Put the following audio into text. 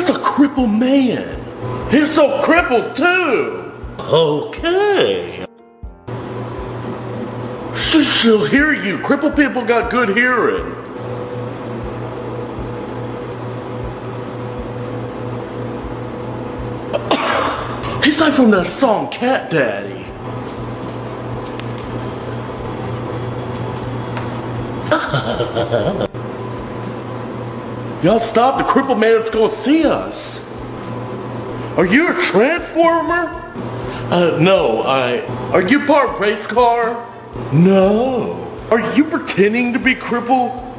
That's a crippled man. He's so crippled too. Okay. She'll hear you. Crippled people got good hearing. He's like from that song Cat Daddy. Y'all stop, the crippled man's gonna see us. Are you a transformer? No, Are you part race car? No. Are you pretending to be crippled?